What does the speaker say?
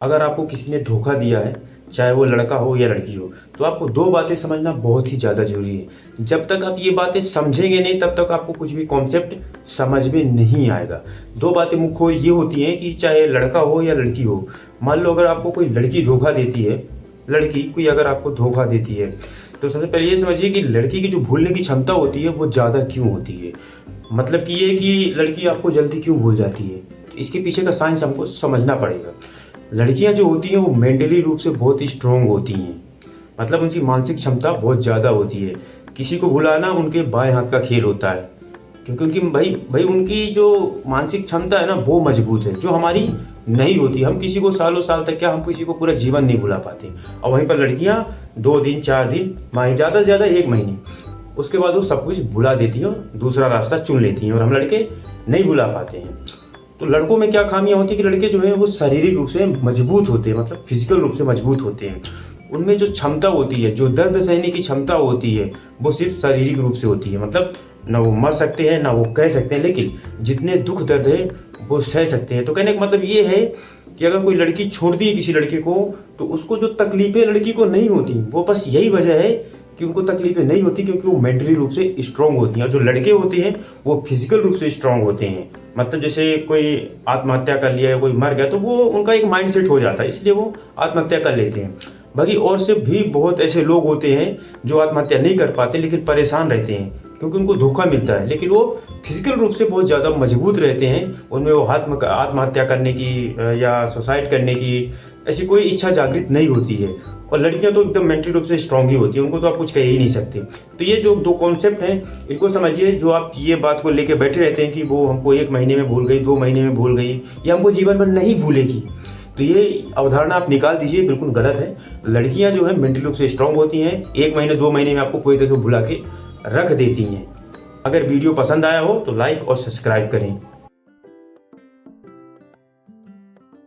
अगर आपको किसी ने धोखा दिया है, चाहे वो लड़का हो या लड़की हो, तो आपको 2 बातें समझना बहुत ही ज़्यादा ज़रूरी है। जब तक आप ये बातें समझेंगे नहीं, तब तक आपको कुछ भी कॉन्सेप्ट समझ में नहीं आएगा। 2 बातें मुख्य ये होती हैं कि चाहे लड़का हो या लड़की हो। मान लो अगर आपको कोई लड़की धोखा देती है, लड़की कोई अगर आपको धोखा देती है, तो सबसे पहले ये समझिए कि लड़की की जो भूलने की क्षमता होती है, वो ज़्यादा क्यों होती है। मतलब कि ये कि लड़की आपको जल्दी क्यों भूल जाती है, तो इसके पीछे का साइंस हमको समझना पड़ेगा। लड़कियां जो होती हैं वो मेंटली रूप से बहुत ही स्ट्रोंग होती हैं, मतलब उनकी मानसिक क्षमता बहुत ज़्यादा होती है। किसी को भुलाना उनके बाएं हाथ का खेल होता है, क्योंकि उनकी भाई भाई उनकी जो मानसिक क्षमता है ना, वो मजबूत है, जो हमारी नहीं होती। हम किसी को सालों साल तक, क्या हम किसी को पूरा जीवन नहीं भुला पाते। और वहीं पर लड़कियां 2 दिन 4 दिन, माह ज़्यादा से ज़्यादा 1 महीने, उसके बाद वो सब कुछ भुला देती हैं और दूसरा रास्ता चुन लेती हैं, और हम लड़के नहीं भुला पाते हैं। तो लड़कों में क्या खामियां होती है कि लड़के जो है वो शारीरिक रूप से मजबूत होते हैं, मतलब फिजिकल रूप से मजबूत होते हैं। उनमें जो क्षमता होती है, जो दर्द सहने की क्षमता होती है, वो सिर्फ शारीरिक रूप से होती है। मतलब ना वो मर सकते हैं ना वो कह सकते हैं, लेकिन जितने दुख दर्द है वो सह सकते हैं। तो कहने का मतलब ये है कि अगर कोई लड़की छोड़ती है किसी लड़के को, तो उसको जो तकलीफें लड़की को नहीं होती, वो बस यही वजह है कि उनको तकलीफें नहीं होती, क्योंकि वो मेंटली रूप से स्ट्रांग होती हैं। और जो लड़के होते हैं वो फिजिकल रूप से स्ट्रांग होते हैं। मतलब जैसे कोई आत्महत्या कर लिया या कोई मर गया, तो वो उनका एक माइंड सेट हो जाता है, इसलिए वो आत्महत्या कर लेते हैं। बाकी और से भी बहुत ऐसे लोग होते हैं जो आत्महत्या नहीं कर पाते, लेकिन परेशान रहते हैं, क्योंकि उनको धोखा मिलता है, लेकिन वो फिजिकल रूप से बहुत ज़्यादा मजबूत रहते हैं। उनमें वो आत्महत्या करने की या सुसाइड करने की ऐसी कोई इच्छा जागृत नहीं होती है। और लड़कियां तो एकदम मेंटली रूप से स्ट्रांग ही होती हैं, उनको तो आप कुछ कह ही नहीं सकते। तो ये जो 2 कॉन्सेप्ट हैं, इनको समझिए। जो आप ये बात को लेके बैठे रहते हैं कि वो हमको 1 महीने में भूल गई, 2 महीने में भूल गई, या हमको जीवन भर नहीं भूलेगी, तो ये अवधारणा आप निकाल दीजिए, बिल्कुल गलत है। लड़कियां जो है मेंटली रूप से स्ट्रांग होती हैं, 1 महीने 2 महीने में आपको पूरी तरह से भुला के रख देती हैं। अगर वीडियो पसंद आया हो तो लाइक और सब्सक्राइब करें।